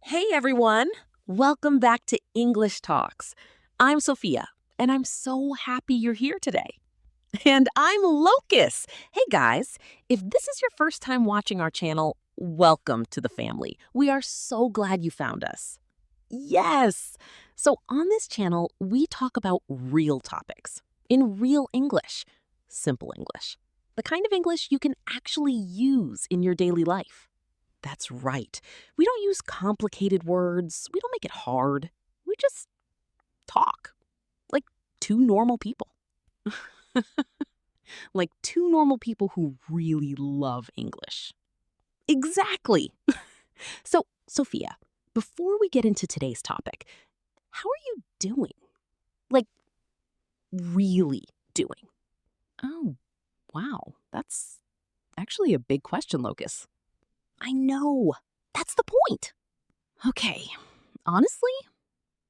Hey everyone! Welcome back to English Talks. I'm Sophia, and I'm so happy you're here today. And I'm Locus. Hey guys, if this is your first time watching our channel, welcome to the family. We are so glad you found us. Yes! So on this channel, we talk about real topics in real English, simple English, the kind of English you can actually use in your daily life. That's right. We don't use complicated words. We don't make it hard. We just talk like two normal people. Like two normal people who really love English. Exactly. So, Sophia, before we get into today's topic, how are you doing? Like, really doing? Oh, wow. That's actually a big question, Locus. I know. That's the point. Okay, honestly,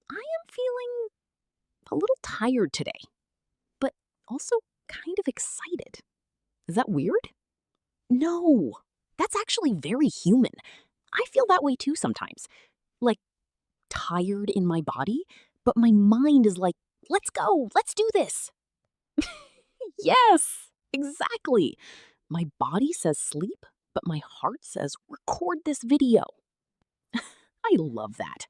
I am feeling a little tired today, but also kind of excited. Is that weird? No, that's actually very human. I feel that way too sometimes. Like tired in my body, but my mind is like, let's go, let's do this. Yes, exactly. My body says sleep, but my heart says record this video. I love that.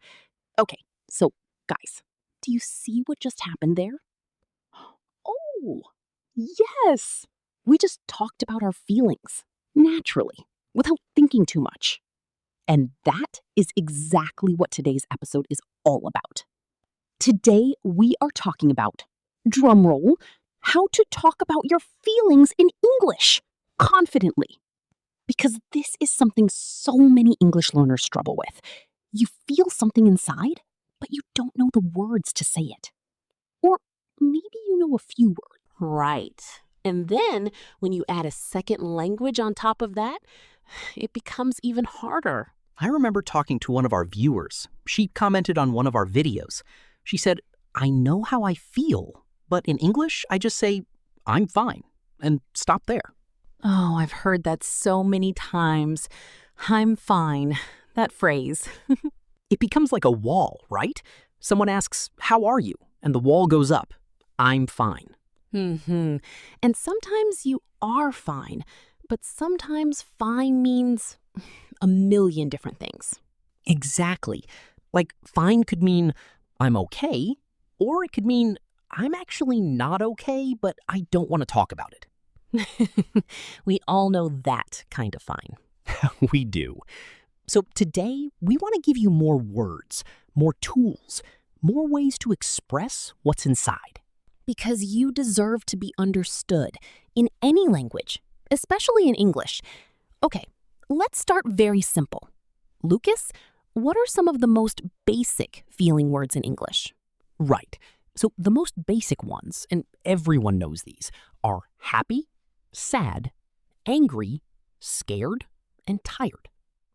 Okay, so guys, do you see what just happened there? Oh, yes! We just talked about our feelings naturally, without thinking too much. And that is exactly what today's episode is all about. Today, we are talking about, drumroll, how to talk about your feelings in English confidently. Because this is something so many English learners struggle with. You feel something inside, but you don't know the words to say it. Or maybe you know a few words. Right. And then when you add a second language on top of that, it becomes even harder. I remember talking to one of our viewers. She commented on one of our videos. She said, I know how I feel, but in English, I just say, I'm fine, and stop there. Oh, I've heard that so many times. I'm fine. That phrase. It becomes like a wall, right? Someone asks, how are you? And the wall goes up. I'm fine. And sometimes you are fine, but sometimes fine means a million different things. Exactly. Like fine could mean I'm okay, or it could mean I'm actually not okay, but I don't want to talk about it. We all know that kind of fine. We do. So today, we want to give you more words, more tools, more ways to express what's inside. Because you deserve to be understood in any language, especially in English. Okay, let's start very simple. Lucas, what are some of the most basic feeling words in English? Right. So the most basic ones, and everyone knows these, are happy, sad, angry, scared, and tired.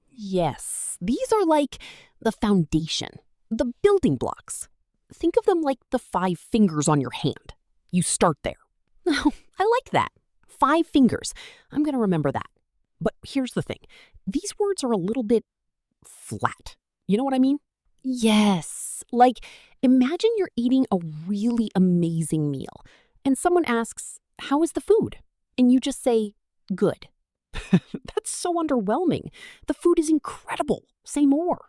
Yes, these are like the foundation, the building blocks. Think of them like the 5 fingers on your hand. You start there. Oh, I like that. 5 fingers. I'm going to remember that. But here's the thing. These words are a little bit flat. You know what I mean? Yes, like imagine you're eating a really amazing meal and someone asks, how is the food? And you just say, good. That's so underwhelming. The food is incredible. Say more.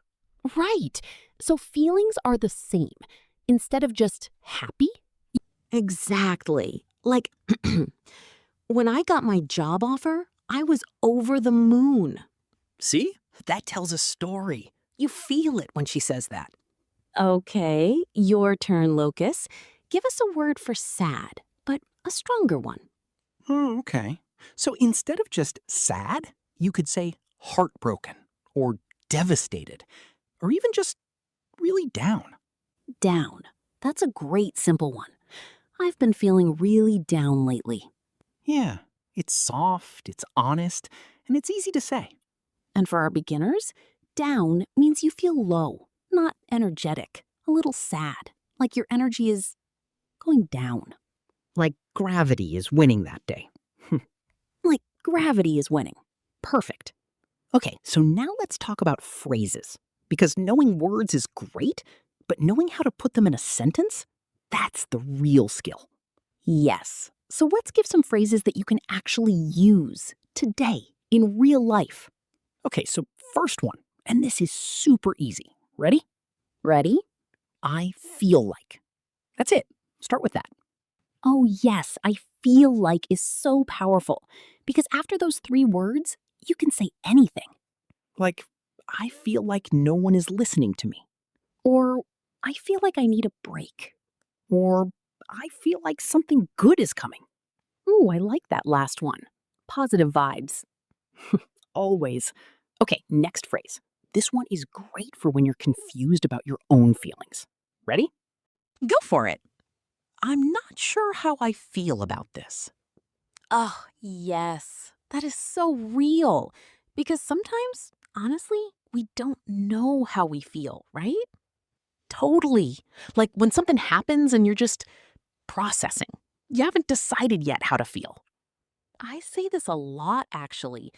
Right. So feelings are the same. Instead of just happy? Exactly. Like, when I got my job offer, I was over the moon. See? That tells a story. You feel it when she says that. Okay, your turn, Locus. Give us a word for sad, but a stronger one. Oh, okay. So instead of just sad, you could say heartbroken or devastated or even just really down. Down. That's a great simple one. I've been feeling really down lately. Yeah, it's soft, it's honest, and it's easy to say. And for our beginners, down means you feel low, not energetic, a little sad, like your energy is going down. Like gravity is winning that day. Like gravity is winning. Perfect. Okay, so now let's talk about phrases. Because knowing words is great, but knowing how to put them in a sentence, that's the real skill. Yes. So let's give some phrases that you can actually use today in real life. Okay, so first one, and this is super easy. Ready? Ready? I feel like. That's it. Start with that. Oh, yes, I feel like is so powerful because after those 3 words, you can say anything. Like, I feel like no one is listening to me. Or, I feel like I need a break. Or, I feel like something good is coming. Ooh, I like that last one. Positive vibes. Always. Okay, next phrase. This one is great for when you're confused about your own feelings. Ready? Go for it. I'm not sure how I feel about this. Oh, yes. That is so real. Because sometimes, honestly, we don't know how we feel, right? Totally. Like when something happens and you're just processing. You haven't decided yet how to feel. I say this a lot, actually.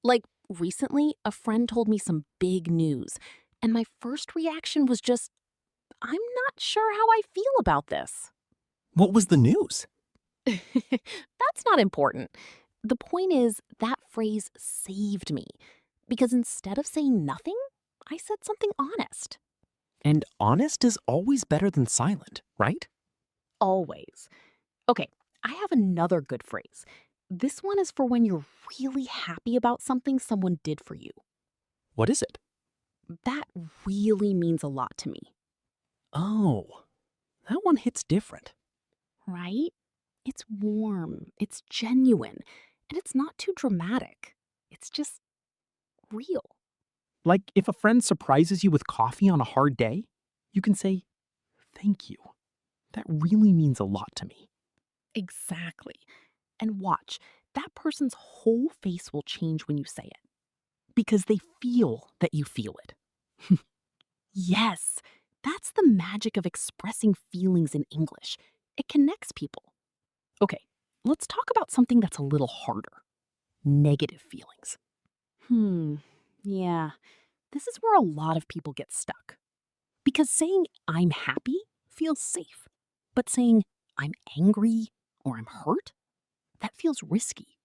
Like, recently, a friend told me some big news, and my first reaction was just, I'm not sure how I feel about this. What was the news? That's not important. The point is, that phrase saved me. Because instead of saying nothing, I said something honest. And honest is always better than silent, right? Always. Okay, I have another good phrase. This one is for when you're really happy about something someone did for you. What is it? That really means a lot to me, Oh, that one hits different. right? It's warm, it's genuine, and it's not too dramatic. It's just real. Like if a friend surprises you with coffee on a hard day, you can say, thank you. That really means a lot to me. Exactly. And watch, that person's whole face will change when you say it because they feel that you feel it. Yes, that's the magic of expressing feelings in English. It connects people. Okay, let's talk about something that's a little harder: negative feelings. Yeah, this is where a lot of people get stuck. Because saying I'm happy feels safe, but saying I'm angry or I'm hurt, that feels risky.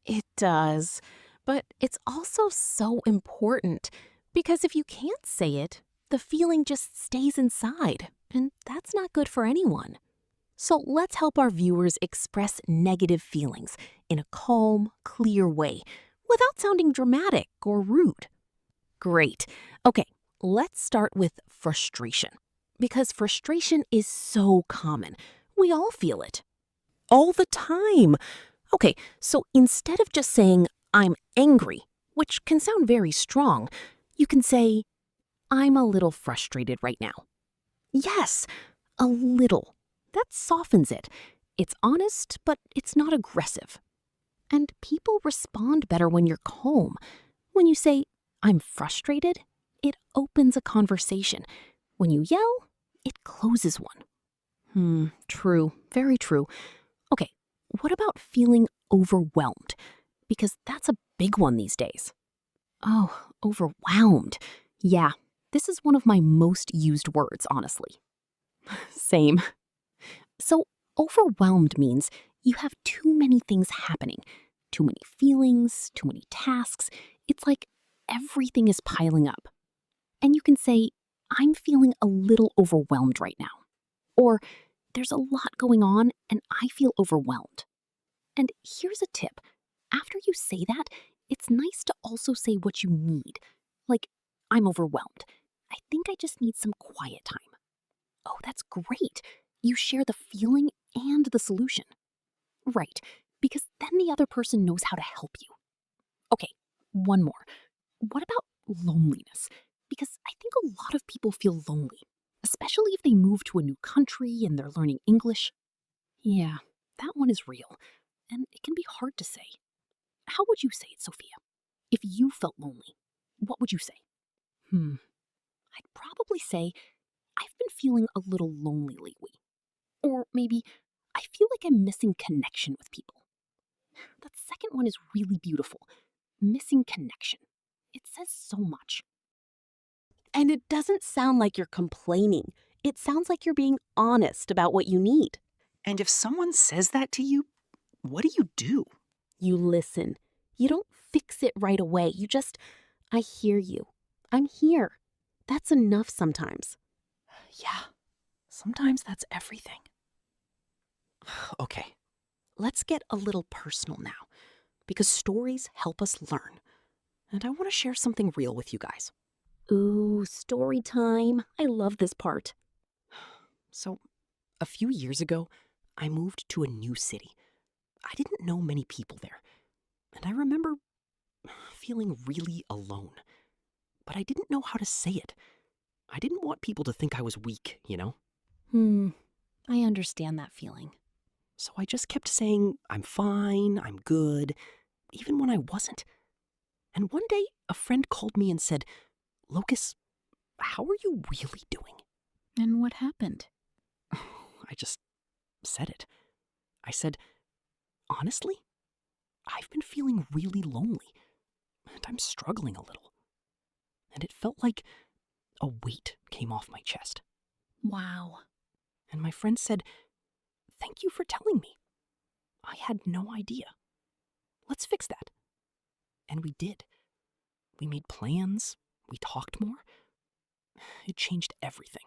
It does. But it's also so important because if you can't say it, the feeling just stays inside, and that's not good for anyone. So let's help our viewers express negative feelings in a calm, clear way without sounding dramatic or rude. Great. Okay, let's start with frustration because frustration is so common. We all feel it all the time. Okay, so instead of just saying, I'm angry, which can sound very strong, you can say, I'm a little frustrated right now. Yes, a little. That softens it. It's honest, but it's not aggressive. And people respond better when you're calm. When you say, I'm frustrated, it opens a conversation. When you yell, it closes one. True, very true. Okay, what about feeling overwhelmed? Because that's a big one these days. Oh, overwhelmed. Yeah, this is one of my most used words, honestly. Same. So, overwhelmed means you have too many things happening, too many feelings, too many tasks. It's like everything is piling up. And you can say, I'm feeling a little overwhelmed right now. Or, there's a lot going on and I feel overwhelmed. And here's a tip: after you say that, it's nice to also say what you need. Like, I'm overwhelmed. I think I just need some quiet time. Oh, that's great. You share the feeling and the solution. Right, because then the other person knows how to help you. Okay, one more. What about loneliness? Because I think a lot of people feel lonely, especially if they move to a new country and they're learning English. Yeah, that one is real, and it can be hard to say. How would you say it, Sophia? If you felt lonely, what would you say? I'd probably say, I've been feeling a little lonely lately. Or maybe, I feel like I'm missing connection with people. That second one is really beautiful. Missing connection. It says so much. And it doesn't sound like you're complaining. It sounds like you're being honest about what you need. And if someone says that to you, what do? You listen. You don't fix it right away. You just, I hear you. I'm here. That's enough sometimes. Yeah, sometimes that's everything. Okay, let's get a little personal now, because stories help us learn. And I want to share something real with you guys. Ooh, story time. I love this part. So, a few years ago, I moved to a new city. I didn't know many people there, and I remember feeling really alone. But I didn't know how to say it. I didn't want people to think I was weak, you know? I understand that feeling. So I just kept saying, I'm fine, I'm good, even when I wasn't. And one day, a friend called me and said, Locus, how are you really doing? And what happened? I just said it. I said, honestly, I've been feeling really lonely, and I'm struggling a little. And it felt like a weight came off my chest. Wow. And my friend said, thank you for telling me. I had no idea. Let's fix that. And we did. We made plans. We talked more. It changed everything.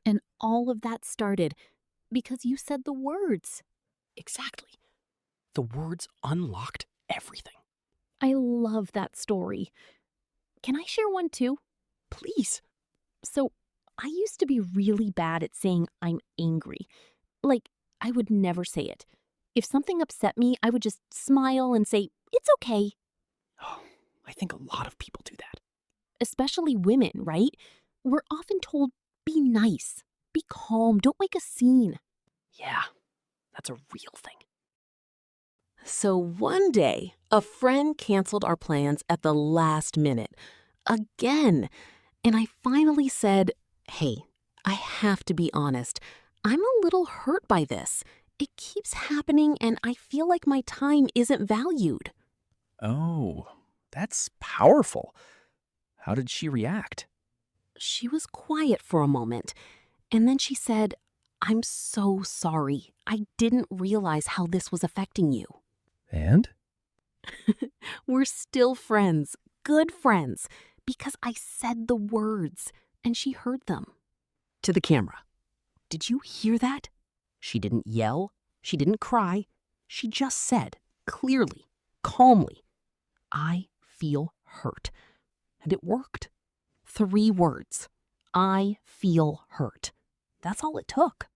And all of that started because you said the words. Exactly. The words unlocked everything. I love that story. Can I share one too? Please. So, I used to be really bad at saying I'm angry. Like, I would never say it. If something upset me, I would just smile and say, it's okay. Oh, I think a lot of people do that. Especially women, right? We're often told, be nice, be calm, don't make a scene. Yeah, that's a real thing. So one day, a friend canceled our plans at the last minute. Again. And I finally said, hey, I have to be honest. I'm a little hurt by this. It keeps happening and I feel like my time isn't valued. Oh, that's powerful. How did she react? She was quiet for a moment, and then she said, I'm so sorry. I didn't realize how this was affecting you. And? We're still friends, good friends, because I said the words and she heard them. To the camera. Did you hear that? She didn't yell. She didn't cry. She just said, clearly, calmly, I feel hurt. And it worked. 3 words. I feel hurt. That's all it took.